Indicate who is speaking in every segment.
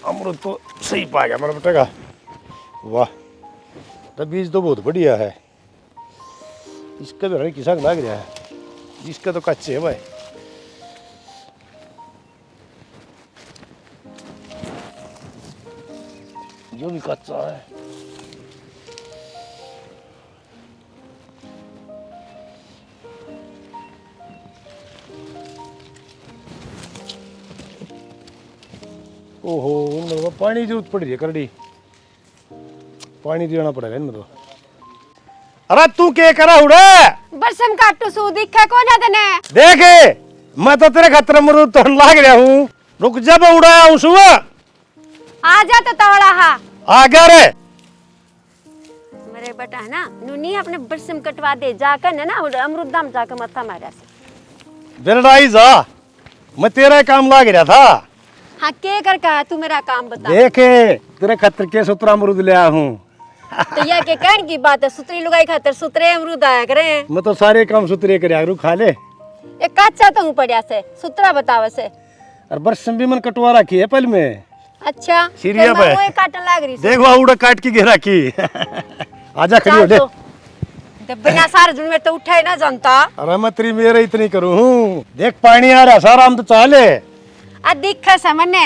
Speaker 1: अमरूद तो सही पा गया मेरा बेटे का। वाह, तो बीज तो बहुत बढ़िया है। इसका तो किसान लग रहा है, इसका तो कच्चे है भाई। जो भी कच्चा है। ओहो, इनमें पानी की जरूरत पड़ रही है करड़ी, पानी देना पड़ेगा इनमें तो। अरे तू क्या करा उड़े?
Speaker 2: बरसम काटू सू दिखे को ना तने
Speaker 1: देख, मैं तो तेरे खतरे अमरूद तो लाग रहा हूँ। रुक जा, मैं उड़ाया हूँ सुबह।
Speaker 2: आ जा तो तवड़ा हा
Speaker 1: आ गया रे।
Speaker 2: मेरे बेटा है ना नूनी अपने बरसम कटवा दे जाकर ना अमरूद दाम जाकर मत्था मारा से
Speaker 1: बेलडाई जा, मैं तेरा काम लाग रहा था।
Speaker 2: हाँ के कर कहा तू मेरा काम बता।
Speaker 1: देखे तेरे खतर के सुतरा अमरूद ले आया हूँ।
Speaker 2: तो यह के कहने की बात है, सुतरी लुगाई खातर सुतरे अमरूद आया करे।
Speaker 1: मैं तो सारे काम सुतरे कर खा ले।
Speaker 2: एक कच्चा तो हूँ पड़िया से सुतरा बतावा से।
Speaker 1: और बरसम भी मन कटवा रखी है पहले में।
Speaker 2: अच्छा
Speaker 1: सीरिया
Speaker 2: तो मैं वो काटन लाग रही
Speaker 1: देख वहाँ उड़ा काट के घेरा की। आजा खड़ी हो दे।
Speaker 2: तो बिना सारे दिन में तो उठे ना जनता।
Speaker 1: अरे मैं तेरी मेरे इतनी करूँ हूँ। देख पानी आ रहा सारा, हम तो चाले
Speaker 2: दिखा समझने।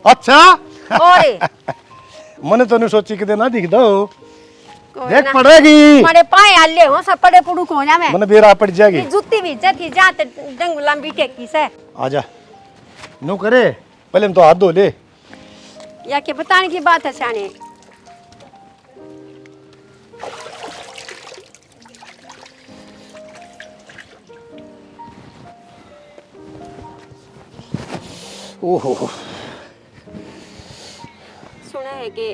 Speaker 1: अच्छा
Speaker 2: ओए
Speaker 1: मैंने तो नहीं सोची कि ना दिख दो।
Speaker 2: कोई
Speaker 1: देख
Speaker 2: ना।
Speaker 1: पड़ेगी।
Speaker 2: मारे पाए आले हो सब पड़े पुड़ू को ना मैं।
Speaker 1: मैंने बेरा पड़ जाएगी।
Speaker 2: ये जूती भी जाती जाते डंग लंबी टेकी से।
Speaker 1: आजा नो करे, पहले हम तो हाथ धो ले।
Speaker 2: या के बताने की बात है शाने।
Speaker 1: ओहो,
Speaker 2: सुना है कि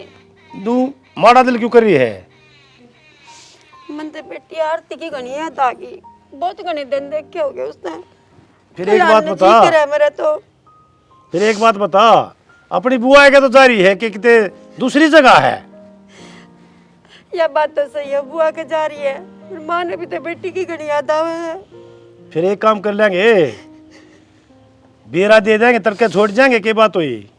Speaker 1: तू माड़ा दिल क्यों कर रही है?
Speaker 2: मन तो बेटी आरती की गनी है ताकि बहुत गने दिन देखे हो गए उसने।
Speaker 1: फिर एक बात बता,
Speaker 2: मेरा तो
Speaker 1: फिर एक बात बता, अपनी बुआ के तो जारी है कि किते दूसरी जगह है।
Speaker 2: यह बात तो सही है, बुआ के जा रही है। माँ ने भी तो बेटी की गनी याद आवे है।
Speaker 1: फिर एक काम कर लेंगे, बेरा दे देंगे, तड़के छोड़ जाएंगे। के बात हुई?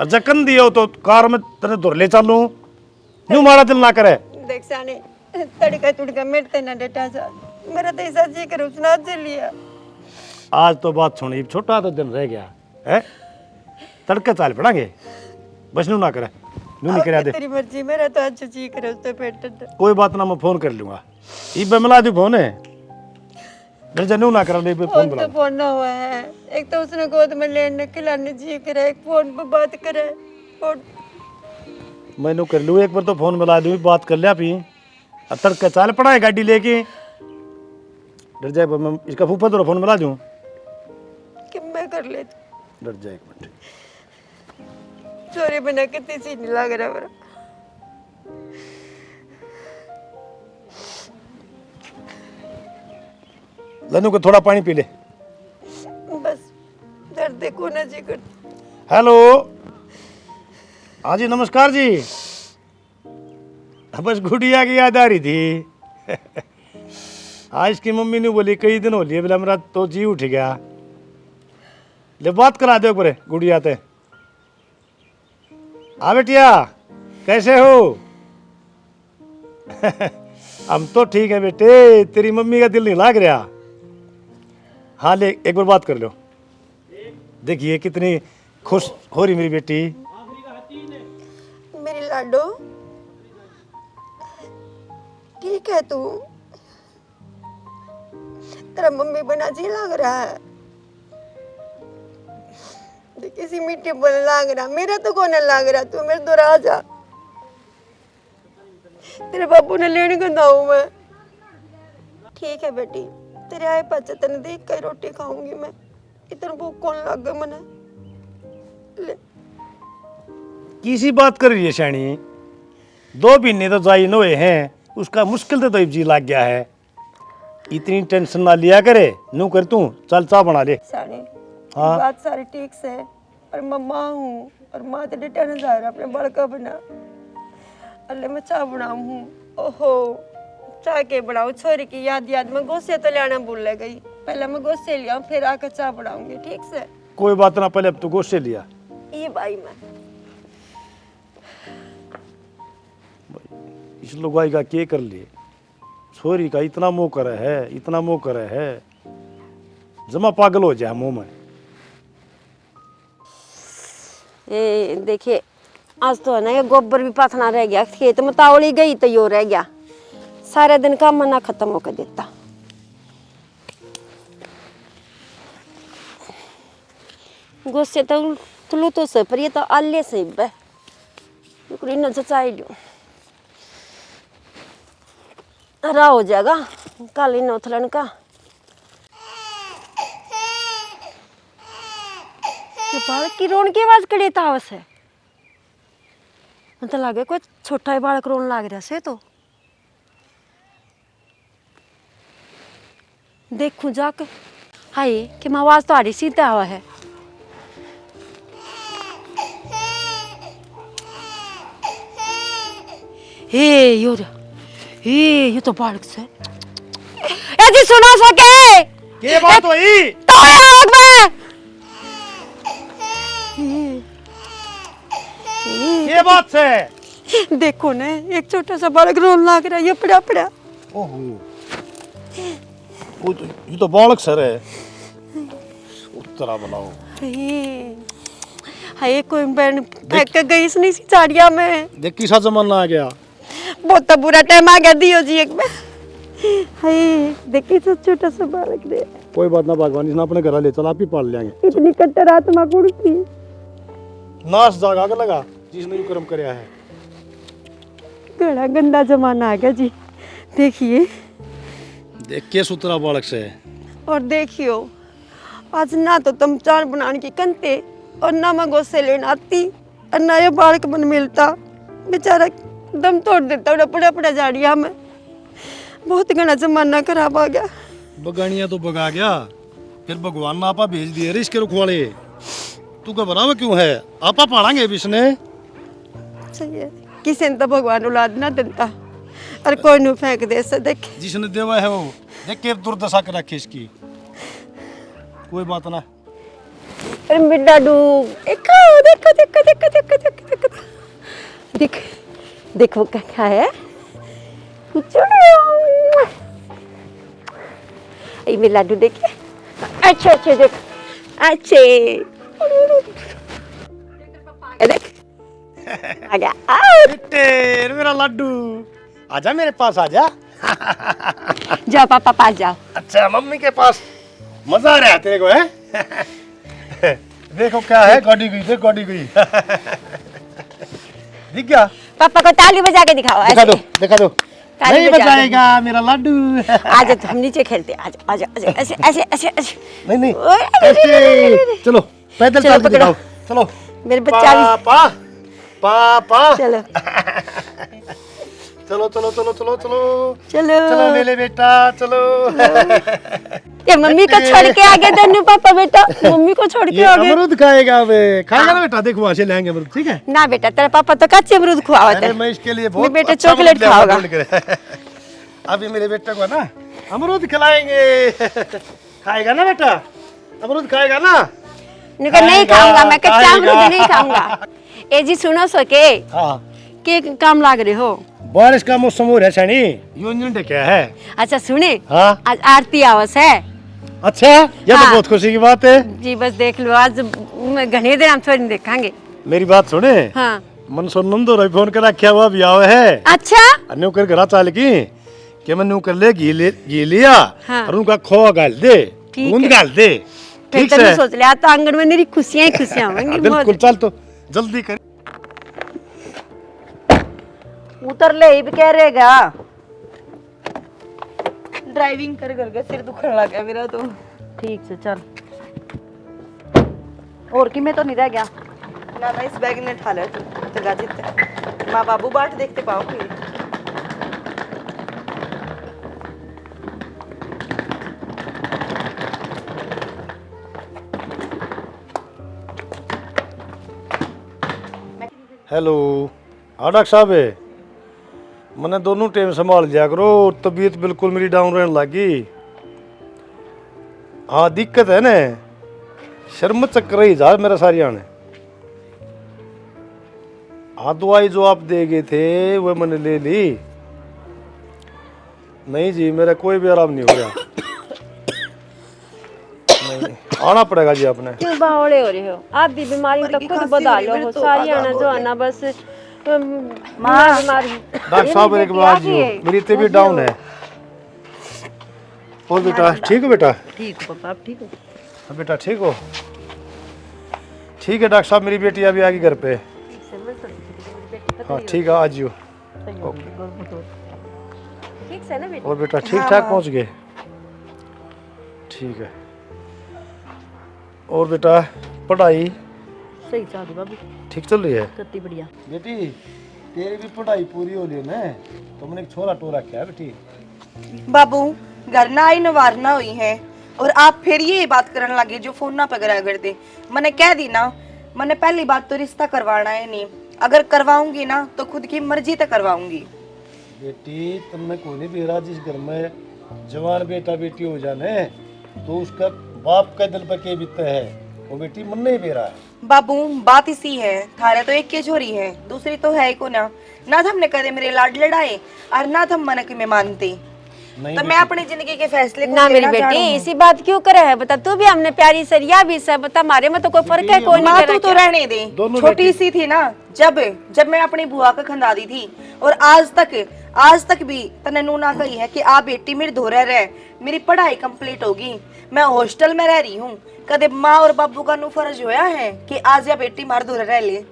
Speaker 1: और जकन दियो तो कार में तेरे दूर ले चलूं। न्यू मारा दिल ना करे।
Speaker 2: देख साने तड़का तुड़का मेरते ना डटा जा। मेरा तो ऐसा जी कर उसने आज लिया।
Speaker 1: आज तो बात सुनी, छोटा तो दिन रह गया है। तड़के चाल पड़ांगे, बस न्यू ना करे, न्यू नहीं करा दे।
Speaker 2: तेरी मर्जी, मेरा तो आज जी करे उस पे पेट।
Speaker 1: कोई बात ना, मैं फोन कर लूंगा। इब मिला दी फोन है, मेरे जनू ना करा ले फोन बुला।
Speaker 2: तो फोन ना हुआ है। एक तो उसने गोद में लेने खिलाने जी करे, एक फोन पे बात करे। फोन
Speaker 1: मैनू कर लूँ एक बार, तो फोन मिला दूँ, बात कर लिया पी। अब तड़के चाल पड़ा है गाड़ी लेके। डर जाए, मैं इसका फूफा तो फोन मिला दूँ।
Speaker 2: कि मैं कर लेती।
Speaker 1: डर जाए एक मिनट।
Speaker 2: चोरी बिना कितनी सी नहीं लग रहा मेरा।
Speaker 1: लनू को थोड़ा पानी पी ले।
Speaker 2: बस दर्द देखो ना जी कर।
Speaker 1: हेलो, हाँ जी नमस्कार जी। बस गुड़िया की याद आ रही थी। आज की मम्मी ने बोली कई दिन हो लिए, बोला मेरा तो जी उठ गया। ले बात करा दो पर गुड़िया ते। हाँ बेटिया कैसे हो? हम तो ठीक है बेटे, तेरी मम्मी का दिल नहीं लाग रहा। हाँ ले एक बार बात कर लो। देखिए कितनी खुश हो रही मेरी बेटी।
Speaker 2: मेरी लाडो ठीक है तू? तेरा मम्मी बना जी लग रहा है। किसी मीठे बोल लाग रहा, मेरा तो कौन लाग रहा। तू मेरे दूर आ जा, तेरे बाबू ने लेने को दाऊ मैं। ठीक है बेटी, तेरे आए पाचे तने देख कर रोटी खाऊंगी मैं। इतना भूख कौन लग गया मने। ले
Speaker 1: किसी बात कर रही है शानी? 2 महीने तो जाई नोए हैं, उसका मुश्किल से तो जी लग गया है। इतनी टेंशन ना लिया करे। नू कर तू चल चाय बना ले।
Speaker 2: सानी
Speaker 1: हाँ
Speaker 2: बात सारी ठीक से, पर मैं माँ हूँ और माँ तो डेटा न जा रहा अपने बड़का बना। अल्ले मैं चाय बनाऊँ। ओहो चाय के बनाऊँ, छोरी की याद याद में गोसे तो लाना भूल गई। पहले मैं गोसे लिया फिर आकर चाय बनाऊंगी। ठीक से?
Speaker 1: कोई बात ना, पहले अब तू गोश्त से लिया।
Speaker 2: ये भाई मैं
Speaker 1: इस लुगाई का के कर लिए, छोरी का इतना मोह करे है, इतना मोह करे है, जमा पागल हो जाए मुंह में।
Speaker 2: ये देखिए आज तो है ना, ये गोबर भी पाथना रह गया, खेत में तावड़ी गई तो यो रह गया, सारे दिन का मना खत्म होकर देता। गुस्से तो तुलू तो से पर ये तो अल्ले से बे कुड़ी न चचाई लियो रा हो जाएगा काली नौथलन का। ये बालक की रोन की आवाज कड़ी तावस है, मतलब लागे कोई छोटा ही बालक रोन लाग रहा से। तो देखूं जाके, हाय कि मैं आवाज तो आ रही सीधे आवा है। हे ये तो बालक से ए जी सुनो सके
Speaker 1: के बात हुई
Speaker 2: तो आग में
Speaker 1: के बात से?
Speaker 2: देखो ने एक छोटा सा बालक रोन लाग रहा है, ये पड़ा पड़ा।
Speaker 1: ओहो ये तो बालक सर है, उत्तरा बनाओ।
Speaker 2: हाय कोई बहन फेंक के गई इसने सी झाड़िया में,
Speaker 1: देख किसा जमाना आ गया।
Speaker 2: बहुत तो बुरा टाइम आ गया दियो जी एक बार। हाय देखी तो छोटा सा बालक रे।
Speaker 1: कोई बात ना भगवान, इसने अपने घर ले चल, आप ही पाल लेंगे।
Speaker 2: इतनी कट्टर आत्मा कुड़ थी,
Speaker 1: नाश जागा के लगा जिसने कर्म करया है।
Speaker 2: बड़ा गंदा जमाना आ गया जी। देखिए
Speaker 1: देख के सुतरा बालक से।
Speaker 2: और देखियो आज ना तो तुम चार बनाने की कंते और ना मैं गोसे लेने आती और ना ये बालक मन मिलता, बेचारा दम तोड़ देता पड़ा पड़ा झाड़िया में। बहुत घना जमाना खराब आ गया।
Speaker 1: बगानिया तो बगा गया, फिर भगवान ने आपा भेज दिए रे इसके रुखवाले। तू घबरावे क्यों है, आपा पालेंगे इसने।
Speaker 2: सही है, किसी ने तो भगवान औलाद ना देता और कोई नहीं फेंक दे से। देख
Speaker 1: जिसने देवा है वो देख के दुर्दशा कर रखी इसकी। कोई बात ना।
Speaker 2: अरे बिड्डा डू देखो देखो देखो देखो देखो देखो देखो देख देखो क्या है कुछ ये मेरा लाडू देखिए। अच्छे अच्छे देख अच्छे देख आ गया।
Speaker 1: बेटे मेरा लड्डू आजा मेरे पास आजा।
Speaker 2: जाओ पापा पास जाओ।
Speaker 1: अच्छा मम्मी के पास मजा आ रहा है तेरे को है। देखो क्या है, गाड़ी गई देख, गाड़ी गई। दिख गया?
Speaker 2: पापा को ताली बजा के दिखाओ।
Speaker 1: दिखा दो दिखा दो।
Speaker 2: ताली
Speaker 1: नहीं
Speaker 2: बजा
Speaker 1: बजाएगा मेरा लड्डू।
Speaker 2: आज तो हम नीचे खेलते हैं, आजा आजा आजा ऐसे ऐसे ऐसे ऐसे।
Speaker 1: नहीं नहीं
Speaker 2: ओए, अरे, अरे, अरे, अरे, अरे।
Speaker 1: चलो पैदल
Speaker 2: चलो,
Speaker 1: चल के
Speaker 2: पकड़ो।
Speaker 1: दिखाओ। चलो
Speaker 2: मेरे बच्चा भी
Speaker 1: पापा पापा
Speaker 2: चलो
Speaker 1: चलो चलो चलो चलो चलो
Speaker 2: चलो
Speaker 1: चलो मेरे बेटा चलो।
Speaker 2: ये मम्मी को छोड़ के आगे दन्नू पापा बेटा, मम्मी को छोड़ के
Speaker 1: ये
Speaker 2: आगे।
Speaker 1: अमरूद खाएगा बे, खाएगा ना बेटा, देख वहां से लेंगे अमरूद, ठीक है।
Speaker 2: ना बेटा तेरा पापा तो कच्चे अमरूद खुआवत
Speaker 1: अरे
Speaker 2: है।
Speaker 1: मैं इसके लिए
Speaker 2: मेरे
Speaker 1: बहुत
Speaker 2: बेटे
Speaker 1: अच्छा
Speaker 2: चॉकलेट
Speaker 1: अमरूद ले आऊंगा
Speaker 2: खाओगा।
Speaker 1: ढूंढ कर। अभी मेरे बेटे को ना अमरूद खिलाएंगे। खाएगा ना बेटा, अमरूद खाएगा ना।
Speaker 2: निकल नहीं
Speaker 1: खाएगा,
Speaker 2: खाऊंगा मैं, कच्चा
Speaker 1: खाएगा।
Speaker 2: अमरूद नहीं खाऊंगा। ए जी सुनो सके
Speaker 1: हाँ
Speaker 2: के काम लाग रहे हो।
Speaker 1: बारिश का मौसम हो रहा है सनी, यूनियन क्या है।
Speaker 2: अच्छा सुने
Speaker 1: हाँ
Speaker 2: आज आरती आवस है।
Speaker 1: अच्छा ये
Speaker 2: हाँ।
Speaker 1: तो बहुत खुशी की बात है।
Speaker 2: जी बस देख लो, आज घने दिन हम थोड़ी नहीं देखेंगे।
Speaker 1: मेरी बात सुने,
Speaker 2: हाँ
Speaker 1: मन सुनंदो रही फोन कर रखा हुआ भी आओ है।
Speaker 2: अच्छा
Speaker 1: अन्यों कर घरा चाल की कि मैं न्यू कर ले घी लिया
Speaker 2: हाँ।
Speaker 1: और उनका खोआ गाल दे,
Speaker 2: ठीक
Speaker 1: गूंद
Speaker 2: है।
Speaker 1: गाल दे।
Speaker 2: फिर
Speaker 1: ठीक
Speaker 2: तो
Speaker 1: से
Speaker 2: मैं सोच लिया तो आंगन में मेरी खुशियां ही खुशियां होंगी।
Speaker 1: बिल्कुल, चल तो जल्दी कर।
Speaker 2: उतर ले ही भी कह रहेगा। ड्राइविंग कर करके सिर दुखने लग गया मेरा तो। ठीक से चल, और कि मैं तो नहीं रह गया ना। मैं इस बैग ने ठा लिया तो गाजित माँ बाबू बाट देखते पाओगे।
Speaker 1: हेलो हाँ डॉक्टर साहब है, मैंने दोनों टाइम संभाल लिया करो, तबीयत बिल्कुल मेरी डाउन रहने लगी। हाँ दिक्कत है ना, शर्म चक्कर ही जा मेरा सारी आने। हाँ दवाई जो आप दे गए थे वो मैंने ले ली। नहीं जी मेरा कोई भी आराम नहीं हो रहा। नहीं आना पड़ेगा जी आपने।
Speaker 2: क्यों बावड़े हो रहे हो आप भी? बीमारी तो खुद बता लो हो सारी आना जो आना बस माँ बीमारी।
Speaker 1: डॉक्टर साहब एक बात जी मेरी तबीयत डाउन है। और बेटा ठीक हो? बेटा
Speaker 3: ठीक हो पापा, आप ठीक हो?
Speaker 1: हाँ बेटा ठीक हो? ठीक है डॉक्टर साहब मेरी बेटी अभी आ गई घर पे। हाँ ठीक है आ जियो।
Speaker 2: ठीक से ना बेटा?
Speaker 1: और बेटा ठीक ठाक पहुंच गए? ठीक है। और बेटा पढ़ाई
Speaker 3: सही चल रही बाबू,
Speaker 1: ठीक चल रही है?
Speaker 3: कितनी बढ़िया।
Speaker 1: बेटी तेरी भी पढ़ाई पूरी हो रही है ना, तो मैंने एक छोरा टोरा क्या है बेटी?
Speaker 4: बाबू घर ना आई नवारना हुई है और आप फिर ये बात करने लगे जो फोन ना पकड़ा करते। मैंने कह दी ना, मैंने पहली बात तो रिश्ता करवाना है नहीं, अगर करवाऊंगी ना तो खुद की मर्जी तक करवाऊंगी।
Speaker 1: बेटी तुमने कोई नहीं बेरा जिस घर में जवान बेटा बेटी हो जाने तो उसका बाप का दिल पर के बीतता है, वो बेटी मन नहीं बेरा है।
Speaker 4: बाबू बात इसी है, थारे तो एक के छोरी है, दूसरी तो है को ना। ना तो हमने कदे मेरे लाड लड़ाए और ना तो हम मन की में मानते। तो मैं अपनी जिंदगी के फैसले
Speaker 2: ना मेरी बेटी इसी बात क्यों करे है? बता तू भी हमने प्यारी सरिया भी सब बता, हमारे में तो कोई फर्क है कोई नहीं।
Speaker 4: तू तो रहने दे, छोटी सी थी ना जब जब मैं अपनी बुआ का खंदा दी थी, और आज तक भी तने नूना कही है कि आप बेटी मेरे धोरे रह, मेरी पढ़ाई कंप्लीट होगी, मैं हॉस्टल में रह रही हूँ। कदे माँ और बाबू का नू फर्ज होया है कि आज या बेटी मार धोरे रह ले।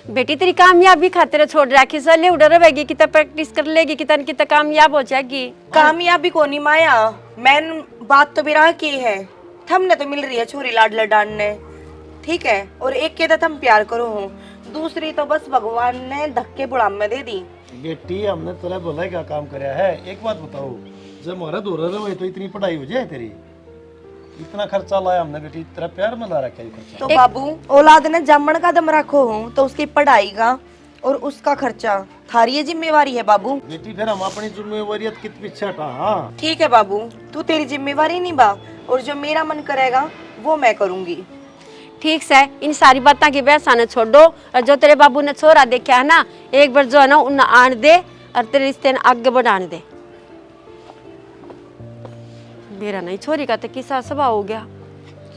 Speaker 2: बेटी तेरी कामयाबी खातिर छोड़ रखी सर उड़र रहेगी कि प्रैक्टिस कर लेगी कि तन कामयाब हो जाएगी।
Speaker 4: कामयाबी को नहीं माया, मैन बात तो बिरा की है, थमने तो मिल रही है छोरी लाड लडाने, ठीक है, और एक के तो हम प्यार करो हूँ, दूसरी तो बस भगवान ने धक्के बुढ़ाम में दे दी।
Speaker 1: बेटी हमने तेरा बोला क्या काम कराया है? एक बात बताओ, जब हमारा दूर रहे तो इतनी पढ़ाई हो जाए तेरी, इतना खर्चा लाया हमने बेटी, तेरा प्यार में ला रखा है खर्चा।
Speaker 4: तो बाबू औलाद ने जामन का दम रखो हूँ तो उसकी पढ़ाई का और उसका खर्चा थारी जिम्मेवारी है बाबू।
Speaker 1: बेटी फिर हम अपनी जिम्मेवारियत कित पीछे हटा। हाँ
Speaker 4: ठीक है बाबू, तू तेरी जिम्मेवारी निभा और जो मेरा मन करेगा वो मैं करूंगी।
Speaker 2: ठीक से इन सारी बातों की बहसाने छोड़ दो, और जो तेरे बाबू ने छोरा देखा है ना, एक बार जो है ना उन्हें आन दे और तेरे रिश्ते ने आगे बढ़ाने दे। मेरा नहीं छोरी का तो किसा स्वभाव हो गया,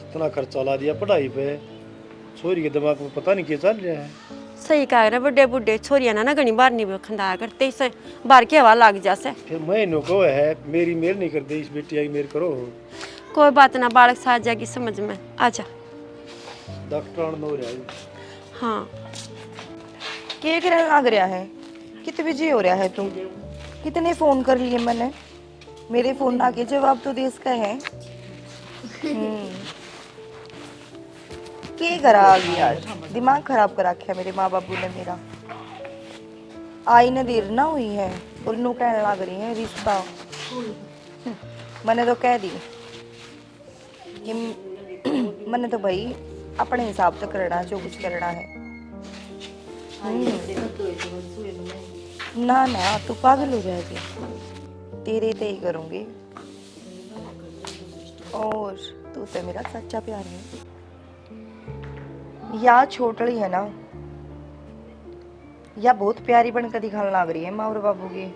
Speaker 1: इतना खर्चा ला दिया पढ़ाई पे, छोरी के दिमाग में पता नहीं क्या चल रहा है।
Speaker 2: सही कह रहे बड़े बुढ़े छोरिया ना घनी बार नहीं खंदा करते, इसे बार की हवा लग जासे।
Speaker 1: फिर मैं नको है मेरी मेर नहीं कर दे, इस बेटी की मेर करो।
Speaker 2: कोई बात ना, बालक साथ जाएगी समझ में, आजा।
Speaker 1: डॉक्टर नो रहा है।
Speaker 4: हाँ क्या करने लग रहा है? कितने बिजी हो रहा है तू? कितने फोन कर लिए मैंने, मेरे फोन आके जवाब तो दे इसका है। क्या करा यार, दिमाग खराब करा रखा मेरे माँ बाबू ने मेरा। आई ने देर ना हुई है और नू कहने लग रही है रिश्ता। मैंने तो कह दी कि मैंने तो भाई अपने हिसाब से करना जो कुछ करना है। ना ना तू पागल हो जाएगी, तेरे ते ही करूंगी, और तू तो मेरा सच्चा प्यार है। या छोटड़ी है ना, या बहुत प्यारी बनकर दिखाने लग रही है माँ और बाबू की।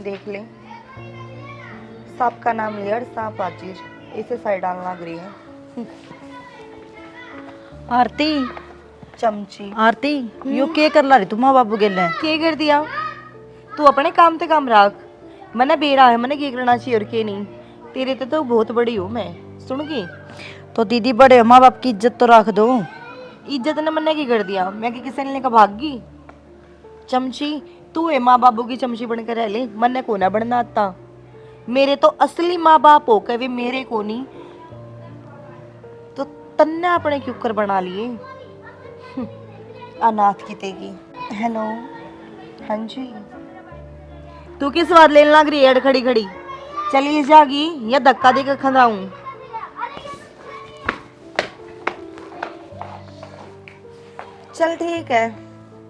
Speaker 4: देख ले, सांप का नाम लिया, सांप आचिर इसे साइड डालने लग रही है।
Speaker 3: आरती
Speaker 4: चमची
Speaker 3: आरती यो के कर ला रही तू माँ बाबू गेले?
Speaker 4: के कर दिया? तू अपने काम ते काम रख, मैंने बेरा है, मैंने की करना चाहिए और के नहीं। तेरे ते तो बहुत बड़ी हूँ मैं, सुन गई?
Speaker 3: तो दीदी बड़े माँ बाप की इज्जत तो रख दो।
Speaker 4: इज्जत ने मैंने की कर दिया? मैं कि किसी ने का भागी चमची, तू है माँ बाबू की चमची बनकर रह ले, मैंने को ना बनना आता। मेरे तो असली माँ बाप हो के भी मेरे को नहीं, तो तन्ने अपने क्यों कर बना लिए अनाथ किते की। हेलो हाँ जी, तू किस बात लेने लग रही है खड़ी खड़ी? चली जागी या धक्का देकर खंदाऊं? चल ठीक है,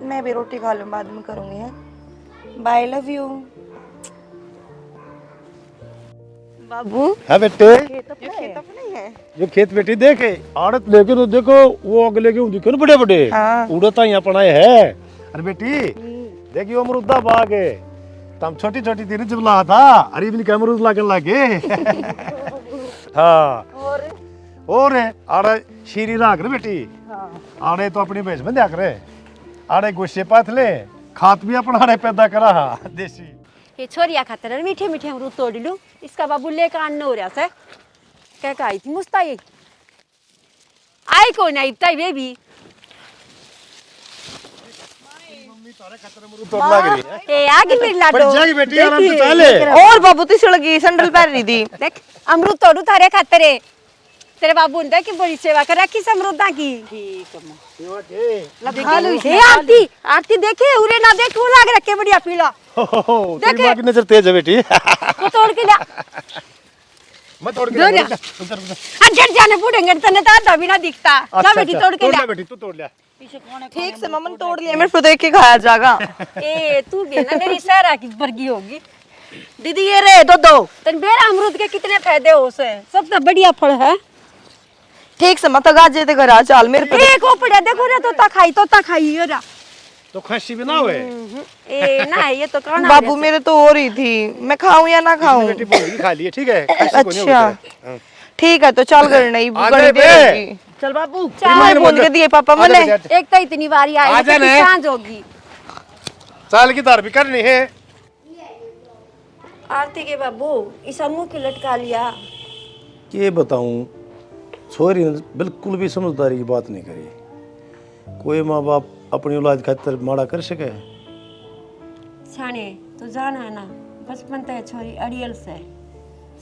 Speaker 4: मैं भी रोटी खा लूँ, बाद में करूँगी। है बाय, लव यू। बाबू
Speaker 1: है बेटे
Speaker 4: खेत अपने है।
Speaker 1: जो खेत बेटी देखे आड़त लेके तो देखो वो अगले के दिखे ना बड़े बड़े
Speaker 4: हाँ।
Speaker 1: उड़ता यहाँ पड़ा है। अरे बेटी देखिए अमरूदा बाग है तम छोटी छोटी थी ना जब ला था अरे इतनी अमरूद लागन लागे हाँ और है आड़े शीरी राख रे बेटी आड़े तो अपनी भेज में दिया करे आड़े गुस्से पाथले खात भी अपना आड़े पैदा करा देसी
Speaker 2: ये छोरिया खातर मीठे मीठे अमरूद तोड़ लूं इसका बाबू लेकर आना हो रहा से क्या आई थी मुस्ताई आई कौन आई ताई बेबी
Speaker 1: तोड़ लाग रही है
Speaker 2: ए आगे मेरी लाडो
Speaker 1: बढ़ जाएगी बेटी आराम से चले
Speaker 4: और बाबू तो सड़गी सैंडल पहन रही थी।
Speaker 2: देख अमरूद तोड़ू तारे खातर तेरे बाबू ने कि बड़ी सेवा कर रखी से अमरूदा की हे आरती आरती देखे उरे ना देख वो लाग रखे बढ़िया पीला
Speaker 1: तेरी माँ की नजर तेज है बेटी
Speaker 2: वो तोड़ के ला
Speaker 1: मैं तोड़ के
Speaker 2: लो जा। अंदर जाने बूढ़ेंगे तने ताता भी ना दिखता जा बेटी तोड़ के ला
Speaker 1: बेटी तू तोड़ लिया
Speaker 4: ठीक से मम्मा ने तोड़ लिया मेरे को देख के खाया जाएगा।
Speaker 2: ए तू भी ना मेरी सहरा की बर्गी होगी
Speaker 3: दीदी ये रे दो
Speaker 2: तन बेरा अमरूद के कितने फायदे हो उसे सबसे बढ़िया फल है
Speaker 4: ठीक से मत गाजे ते घर आ चाल मेरे पे
Speaker 2: एक ओपड़े देखो रे तोता खाई योरा
Speaker 1: तो खांसी भी ना होए
Speaker 2: ए ना ये तो कहना
Speaker 4: बाबू मेरे तो हो रही थी मैं खाऊं या ना खाऊं।
Speaker 1: बेटी बोल खा लिए ठीक है खांसी को नहीं
Speaker 4: अच्छा
Speaker 1: होगी
Speaker 4: ठीक है तो चल कर नहीं
Speaker 1: आ
Speaker 4: गड़ी
Speaker 1: गए
Speaker 4: दे
Speaker 1: बे।
Speaker 4: देगी।
Speaker 3: चल बाबू
Speaker 4: चाय बोल के दिए पापा मैंने
Speaker 2: एक तो इतनी बारी आई
Speaker 1: आ जा
Speaker 2: तो
Speaker 1: ने।
Speaker 2: सांझ होगी
Speaker 1: साल की दार भी करनी है
Speaker 2: आरती के बाबू इस अम्मू की लटका लिया
Speaker 1: ये बताऊं छोरी ने बिल्कुल भी समझदारी की बात नहीं करी कोई माँ बाप अपनी औलाद खातर माड़ा कर सके
Speaker 2: छाने तो जाना है ना बचपन तक छोरी अड़ियल से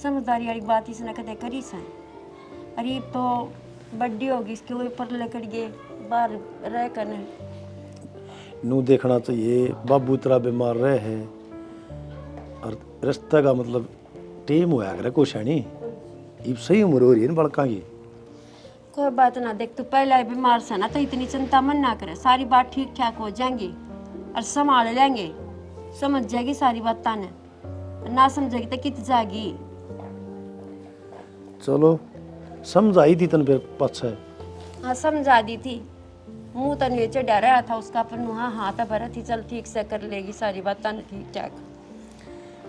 Speaker 2: समझदारी वाली बात इसने कदे करी से अरे तो बड्डी होगी इसके ऊपर लेकर गए बाहर रह कर
Speaker 1: नू देखना चाहिए बाबू तेरा बीमार रहे है और रिश्ते का मतलब टेम होया करे कुछ है नहीं अब सही उम्र हो रही है ना बड़का की
Speaker 2: कोई बात ना देख तू पहले बीमार से ना तो इतनी चिंता मन ना करे सारी बात ठीक ठाक हो जाएंगी और संभाल लेंगे समझ जाएगी सारी बात ताने ना समझेगी तो कित जाएगी
Speaker 1: चलो समझाई थी तन फिर पाछा
Speaker 2: हाँ समझा दी थी मुंह तो नीचे डर रहा था उसका पर हाँ हाँ तो भरा थी चल ठीक से कर लेगी सारी बात ताने ठीक ठाक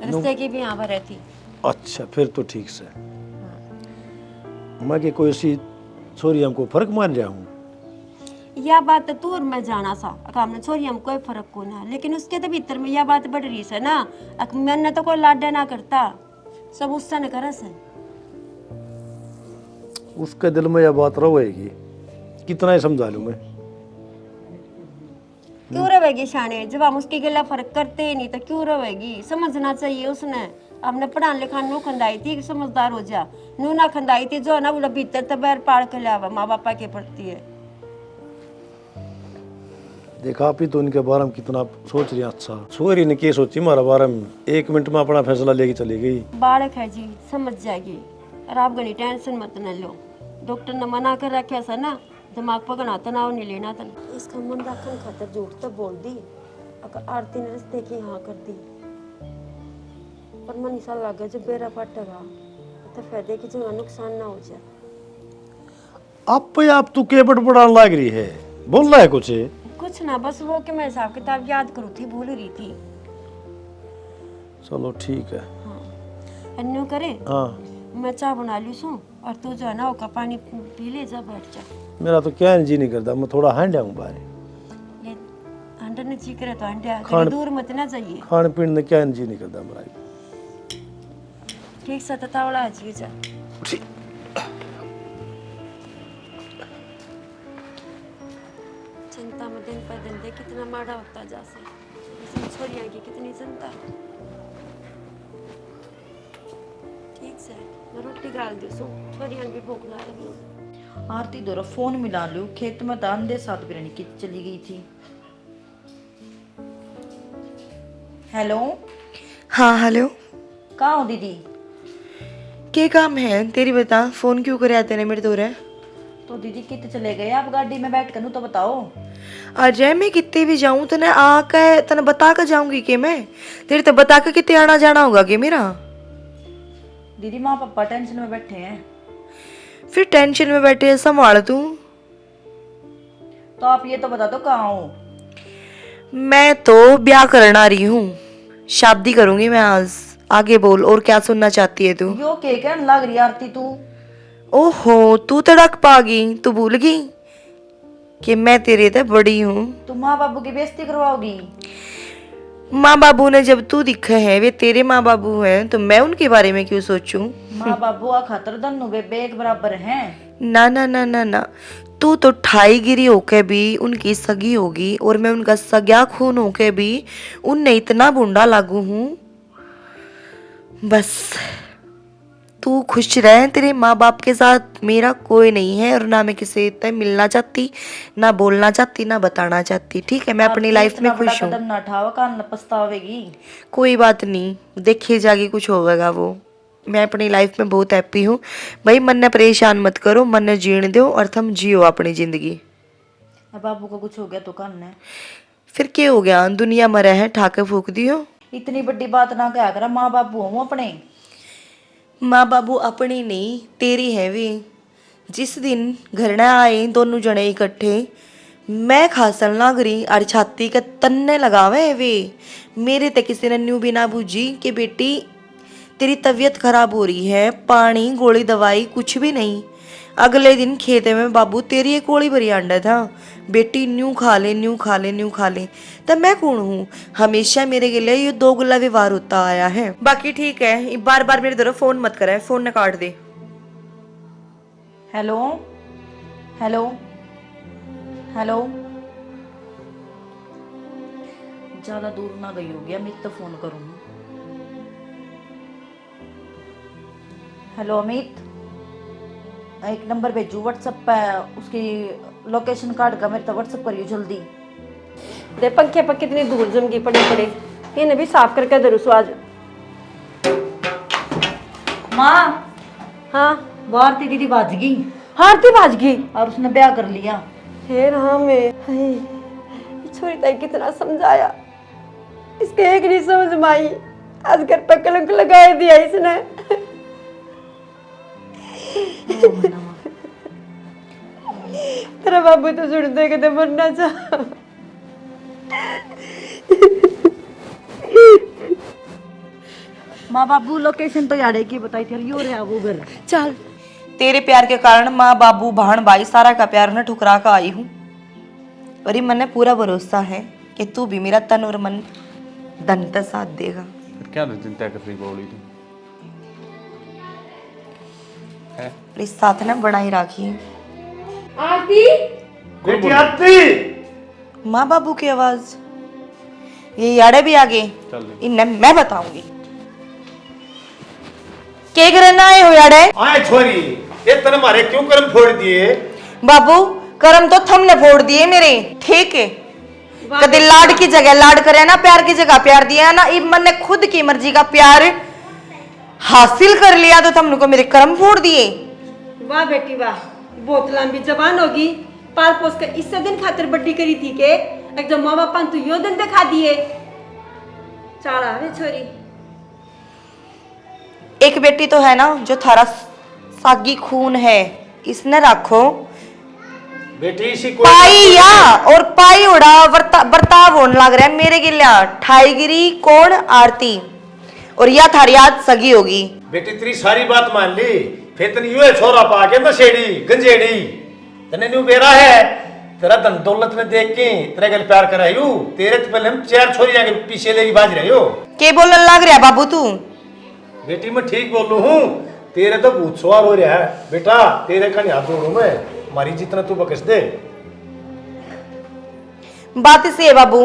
Speaker 2: रिश्ते की भी यहाँ भरे थी
Speaker 1: अच्छा फिर तो ठीक से मैं कि कोई ऐसी छोरी हमको फर्क मान रहा हूँ
Speaker 2: यह बात तू और मैं जाना सा हमने छोरी हम कोई फर्क को ना लेकिन उसके तो भीतर में यह बात बढ़ रही है ना मैंने तो कोई लाडा ना करता सब उससे न करे से
Speaker 1: उसके दिल में यह बात रहेगी कितना ही समझा लूँ मैं
Speaker 2: क्यों रहेगी शाने जब हम उसके गला फर्क करते ही नहीं तो क्यों रहेगी समझना चाहिए उसने हमने पढ़ा लिखा नू खंदाई थी समझदार हो जा नू ना खंदाई थी जो ना बोला भीतर तो बैर पाड़ के लावा माँ बापा के पड़ती है
Speaker 1: देखा आप ही तो इनके बारे में कितना सोच रही हैं अच्छा छोरी ने क्या सोची हमारे बारे में 1 मिनट में अपना फैसला लेके चली गई
Speaker 2: बालक है जी समझ जाएगी और आप गनी टेंशन मत न लो डॉक्टर ने मना कर रखा सा ना दिमाग पकड़ा तनाव नहीं लेना था इसका मन रखन खातर झूठ तो बोल दी अगर आरती ने रिश्ते की हाँ कर दी पर मन ऐसा लगा जब बेरा पटेगा तो फायदे की जगह नुकसान ना हो जाए
Speaker 1: आप तू के बड़बड़ाने लग रही है बोल रहा है कुछ
Speaker 2: ना बस वो कि मैं हिसाब किताब याद करूँ थी भूल रही थी
Speaker 1: चलो ठीक है
Speaker 2: हाँ अन्नू करे
Speaker 1: हाँ
Speaker 2: मैं चाय बना ली सू और तू जो है ना उसका पानी पी ले जा बैठ जा
Speaker 1: मेरा तो क्या जी नहीं करता मैं थोड़ा हांड आऊँ बाहर
Speaker 2: ये अंडा ने जी करे तो अंडा
Speaker 1: खान-
Speaker 2: दूर मत ना जाइए
Speaker 1: खाने पीने में क्या जी नहीं करता मेरा
Speaker 2: ठीक से ततावड़ा जी जा चिंता में दिन पर दिन दे कितना माड़ा होता जा से इसमें छोरियां की कितनी चिंता ठीक से मैं रोटी डाल दी सो छोरियां भी भूख ला रही
Speaker 3: आरती दोरा फोन मिला लो खेत में तो अंधे साथ बिरनी की चली गई थी। हेलो
Speaker 4: हाँ हेलो
Speaker 3: कहाँ हो दीदी?
Speaker 4: क्या काम है तेरी बता फोन क्यों करे तेने मेरे तो रे
Speaker 3: तो दीदी कितने चले गए आप गाड़ी में बैठ कर तो बताओ।
Speaker 4: अजय मैं कितने भी जाऊं तने आके तने बता कर जाऊंगी कि मैं तेरे तो बता के कितने आना जाना होगा कि मेरा
Speaker 3: दीदी माँ पापा टेंशन में बैठे हैं।
Speaker 4: फिर टेंशन में बैठे हैं, संभाल तू।
Speaker 3: तो आप ये तो बता दो कहाँ हो।
Speaker 4: मैं तो ब्याह करना आ रही हूँ, शादी करूंगी मैं आज। आगे बोल, और क्या सुनना चाहती है तू?
Speaker 3: यो के कहने लग रही आरती तू।
Speaker 4: ओहो, तू तड़क पागी, तू भूल गई कि मैं तेरे ते बड़ी हूँ।
Speaker 3: तू माँ बाबू की बेइज्जती करवाओगी।
Speaker 4: माँ बाबू ने जब तू दिखा है वे तेरे माँ बाबू हैं, तो मैं उनके बारे में क्यों सोचूं?
Speaker 3: माँ बाबू आ खातर दोनों बेबे एक बराबर हैं।
Speaker 4: ना ना ना ना ना, तू तो ठाई गिरी होके भी उनकी सगी होगी, और मैं उनका सगा खून होके भी उनने इतना बूंदा लागू हूँ। बस तू खुश रह, तेरे माँ बाप के साथ मेरा कोई नहीं है, और ना मैं किसी से मिलना चाहती, ना बोलना चाहती, ना बताना चाहती। ठीक है, मैं अपनी लाइफ में खुश हूँ।
Speaker 3: कदम ना उठाओ, कान पछतावेगी।
Speaker 4: कोई बात नहीं, देखी जाएगी, कुछ होगा वो। मैं अपनी लाइफ में बहुत हैप्पी हूँ भाई। मन ने परेशान मत करो, मन ने जीण दो, और तुम जियो अपनी जिंदगी।
Speaker 3: अब बाबू को कुछ हो गया तो कान है।
Speaker 4: फिर क्या हो गया, दुनिया मरे है, ठाके फूक दियो।
Speaker 3: इतनी बड़ी बात ना क्या करा, माँ बाबू हूँ अपने।
Speaker 4: माँ बाबू अपनी नहीं तेरी है वे। जिस दिन घर ना आए दोनों जने इकट्ठे, मैं खासन लग रही और छाती के तन्ने लगावे है वे। मेरे ते किसी ने न्यू भी ना बूझी कि बेटी तेरी तबीयत खराब हो रही है, पानी गोली दवाई कुछ भी नहीं। अगले दिन खेते में बाबू तेरी एक गोली भरी अंडा था, बेटी न्यू खा ले, न्यू खा ले, न्यू खा ले। तब मैं कौन हूँ? हमेशा मेरे के लिए ये दो गुला व्यवहार होता आया है। बाकी ठीक है, बार बार मेरी तरफ फोन मत करे, फोन न काट दे।
Speaker 3: Hello hello hello. ज्यादा दूर ना गई होगी, अमित तो फोन करूंगी। हेलो अमित, एक नंबर भेजू व्हाट्सएप पे, उसकी लोकेशन कार्ड का मेरे तो व्हाट्सएप करियो जल्दी।
Speaker 2: दे पंखे पर कितनी धूल जमगी पड़ी पड़े, इन्हें भी साफ करके दे रुसो आज।
Speaker 3: माँ,
Speaker 2: हाँ
Speaker 3: भारती दीदी भाज गई
Speaker 2: हारती भाज गई
Speaker 3: और उसने ब्याह कर लिया।
Speaker 2: हे राम है, छोरी ताई कितना समझाया, इसके एक नहीं समझ में आई। आज घर पर कलंक लगाए दिया इसने। तेरा बाबू तो सुन दे के तो मरना चाह।
Speaker 3: माँ बाबू लोकेशन तो याद है की बताई थी, यो रहा वो घर।
Speaker 4: चल, तेरे प्यार के कारण माँ बाबू बहन भाई सारा का प्यार न ठुकरा कर आई हूँ, और ये मन में पूरा भरोसा है कि तू भी मेरा तन और मन धन का साथ देगा।
Speaker 5: क्या चिंता कर रही बोली तू है?
Speaker 4: और इस साथ ना बनाई राखी।
Speaker 2: आरती
Speaker 1: बेटी आरती,
Speaker 4: माँ बाबू की आवाज, ये याड़े भी आगे,
Speaker 5: चल
Speaker 4: इन्हें मैं बताऊंगी। के करना आए हो याड़े?
Speaker 1: आए छोरी, ये तने मारे क्यों कर्म फोड़ दिए?
Speaker 4: बाबू कर्म तो थमने फोड़ दिए मेरे, ठीक है। कभी लाड की जगह लाड करे ना, प्यार की जगह प्यार दिया ना, इब मन ने खुद की मर्जी का प्यार हासिल कर लिया तो तुम को मेरे कर्म फोड़ दिए।
Speaker 2: वाह बेटी वाह, बहुत लंबी जबान होगी। पाल पोस कर इससे दिन खातिर बड्डी करी थी के एकदम माँ बापा तू यो दिन दिखा दिए। चाड़ा वे छोरी,
Speaker 4: एक बेटी तो है ना जो थारा सागी खून है, इसने रखो।
Speaker 1: बेटी इसी को
Speaker 4: पाई या और पाई उड़ा बर्ताव होने लग रहा है मेरे गिल्या। ठाईगिरी कौन? आरती, और या थारी आज सगी होगी।
Speaker 1: बेटी तेरी सारी बात मान ली, फिर तने यूं छोरा पाके नशेड़ी गंजेड़ी तने न्यू बेरा है। तेरा धन दौलत ने देख के तेरे गल प्यार करा यू, तेरे तो पहले हम चार छोरियां के पीछे लेके बाज रहे हो।
Speaker 4: के बोलने लग रहा बाबू तू?
Speaker 1: बेटी मैं ठीक बोलू हूँ, तेरे तो भूत सवार हो रहा है। बेटा तेरे का हाथ जोड़ू मैं, हमारी जितना तू बकस दे।
Speaker 4: बात इसी है बाबू,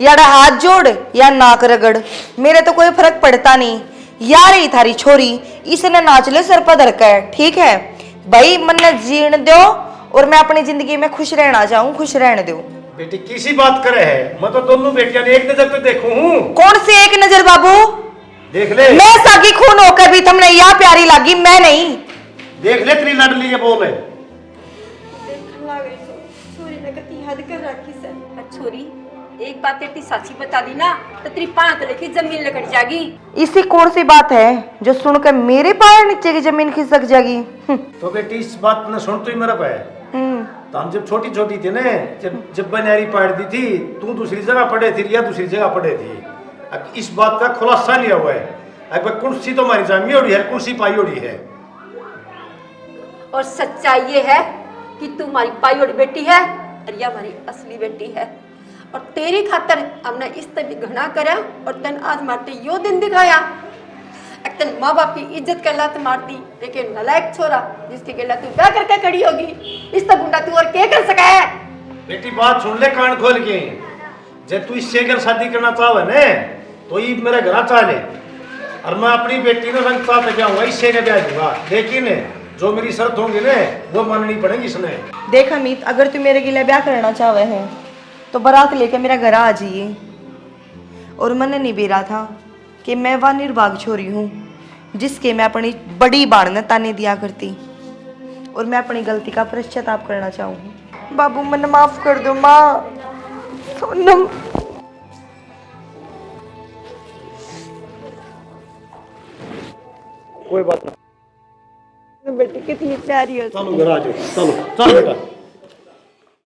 Speaker 4: यार हाथ जोड़ या नाक रगड़, मेरे तो कोई फर्क पड़ता नहीं। यार ही थारी छोरी, इसने नाच ले सर पर धरका है, ठीक है भाई। मन ने जीण दो, और मैं अपनी जिंदगी में खुश रहना चाहूँ, खुश रहने दो।
Speaker 1: बेटी किसी बात करे है, मैं तो दोनों बेटियां ने एक नजर पे देखू हूँ।
Speaker 4: कौन सी एक नजर बाबू?
Speaker 1: देख ले,
Speaker 4: मैं सागी खून होकर भी तुमने यह प्यारी लगी, मैं नहीं।
Speaker 1: देख ले तेरी लाडली ये बोल है।
Speaker 2: देखने लग रही छोरी ने कती हद कर रखी से। छोरी एक बात तेरी साची बता दी ना तो तेरी 5 तोले की जमीन लकड़ जाएगी।
Speaker 4: इसी कौन सी बात है जो सुनकर मेरे पैर नीचे की जमीन खिसक जाएगी?
Speaker 1: तो बेटी इस बात ने सुन तो ही मेरा पे। तो हम जब छोटी छोटी थी ना, जब बनियारी पाड़ दी थी, तू दूसरी जगह पढ़े थी या दूसरी जगह पढ़े थी। अब इस बात का खुलासा लिया हुआ है। अब कुर्सी तो हमारी जामी ओढ़ी है, कुर्सी पाई ओढ़ी है।
Speaker 2: और सच्चाई ये है कि तू हमारी पाई और बेटी है और यह हमारी असली बेटी है। और तेरी खातर हमने इस तरह भी घना करा और तन आज मारते यो दिन दिखाया। एक तन माँ बाप की इज्जत कर लात मारती, लेकिन नलायक छोरा जिसके गला तू क्या करके खड़ी होगी, इस तरह गुंडा तू और क्या कर सका है?
Speaker 1: बेटी बात सुन ले कान खोल के। जब तू इससे अगर शादी करना चाहे ना तो ये मेरे घर चाह ले, और मैं अपनी बेटी को रंग चाहते जाऊंगा, इससे के ब्याह दूंगा। लेकिन जो मेरी शर्त होंगी ना वो माननी पड़ेगी इसने।
Speaker 4: देख अमित, अगर तू मेरे गिले ब्याह करना चाहे है तो बारात लेके मेरा घर आ जाइए। और मैंने नहीं बेरा था कि मैं वह निर्भाग छोरी हूँ जिसके मैं अपनी बड़ी बाण ने ताने दिया करती, और मैं अपनी गलती का पश्चाताप करना चाहूँ। बाबू मन माफ कर दो माँ। सोनम,
Speaker 1: कोई बात नहीं,
Speaker 2: बेटी कितनी प्यारी हो।
Speaker 1: चलो घर आ जाओ, चलो चलो बेटा।